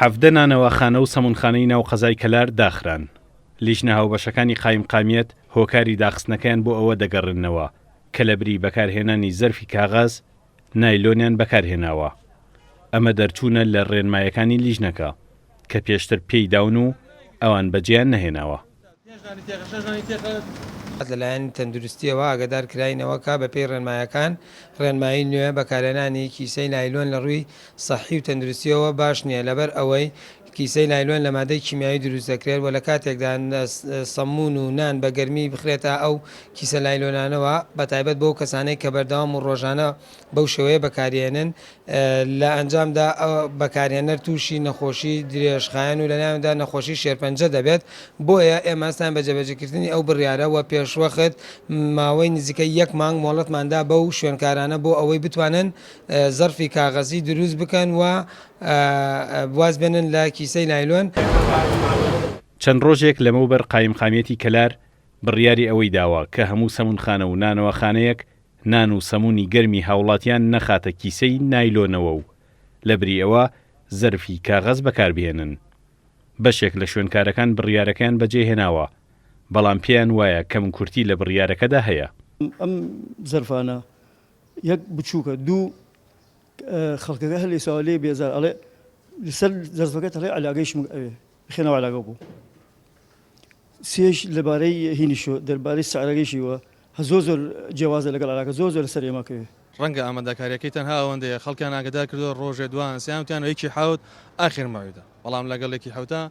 حەفدە نانەوەخانە و سەمونخانەی ناو قەزای کەلار داخران. لیژنە هاوبەشەکانی قایمقامیەت هۆکاری داخستنەکەیان بۆ ئەوە دەگەڕێنەوە کە لە بری بەکارهێنانی زەرفی کاغاز نایلۆنیان بەکارهێناوە. ئەمە دەرچوونە لە ڕێنمایەکانی لیژنەکە کە پێشتر پێی داون و ئەوان بەجێیان نەهێناوە. لەلایەن تەندروستیەوە ئاگادار کراینەوەکە بە پێی ڕێنمایەکان ڕێنمایی نوێ بەکارهێنانی کیسەی نایلۆن لە ڕووی سەحی و تەندروستیەوە باش نییە لەبەر ئەوەی کیسەی نایلۆن لە مادەی کیمیایی دروست دەکرێت و لە کاتێکدا سەمون و نان بە گەرمی بخرێتە ئەو کیسە نایلۆنانەوە بەتایبەت بۆ کەسانەی کە بەردەوام و ڕۆژانە بەو شێوەیە بەکارهێنن لە ئەنجامدا بەکارهێنەر تووشی نەخۆشی درێژخایەن و لە ناوێندا نەخۆشی شێرپەنجە دەبێت. بۆیە ئێمەستان بە جێبەجێکردنی ئەو بڕیارەوە پێشوەخت ماوەی نزیکەی 1 مانگ مۆڵەتماندا بەو شوێنکارانە بۆ ئەوەی بتوانن زەرفی کاغەزی دروست بکەن و واز بێنن لە کیسەی نایلۆن. چەند ڕۆژێک لەمەوبەر قایمقامیەتی کەلار بڕیاری ئەوەی داوە کە هەموو سەمونخانە و نانەوەخانەیەک نان و سەمونی گەرمی هاوڵاتیان نەخاتە کیسەی نایلۆنەوە و لەبری ئەوە زەرفی کاغەز بەکاربهێنن. بەشێک لە شوێنکارەکان بڕیارەکەیان بەجێهێناوە بەڵام پێیان وایە کەم کورتی لە بڕیارەکەدا هەیە. ئەم زەرفانە یەک بچووکە دوو خەڵکەکە هەلی ساوالێ بێزار ئەڵێ لەسەر زەرفەکەت هەڵێ علاگەیشم ئەوێ بخێنەوە علاگە بوو. سێش لەبارەی هینیشۆ دەربارەی سعرەکەیشیوە زۆر زۆر جیاوازە لەگەڵ علاگە زۆر زۆر لەسەر ئێمەکەوێ. ڕەنگە ئامادەکاریەکەی تەنها ئەوەندەیە خەڵکیان ئاگادار کردو ڕۆژێ دوان سیامتیان یەکی حەوت ئاخر ماوەیدا بەڵام لەگەڵ یەکی حەوتا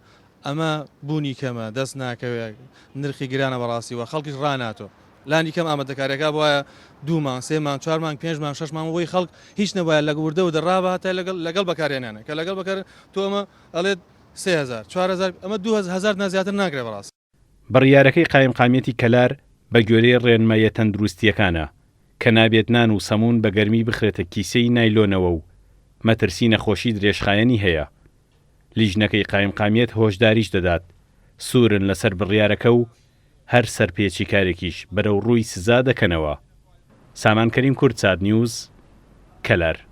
ئەمە بوونی کەمە دەست ناکەوێت نرخی گرانە بەڕاستیوە خەڵکیش ڕاناتۆ لانی کەم ئامادەکاریەکە بۆیە 2 مانگ 3 مانگ 4 مانگ 5 مانگ 6 مانگ بۆی خەڵک هیچ نەبایە لە گوردە و دەڕابە تا لەگەڵ بەکارهێنانە کە لەگەڵ بەکار تۆ ئەمە ئەڵێت 3000 4000 ئەمە 2000 نازیاتر ناگرێت بەڕاست. بڕیارەکەی قایمقامیەتی کەلار بە گوێرەی ڕێنمایە تەندروستیەکانە کە نابێت نان و سەمون بە گەرمی بخرێتە کیسەی نایلۆنەوە و مەترسی نەخۆشی درێژخایەنی هەیە. لیژنەکەی قایمقامیەت هۆشداریش دەدات سوورن لەسەر بڕیارەکە و هەر سەرپێچی کارێکیش بەرەو ڕووی سزا دەکەنەوە. سامان کەریم کورد چاد نیوز کەلار.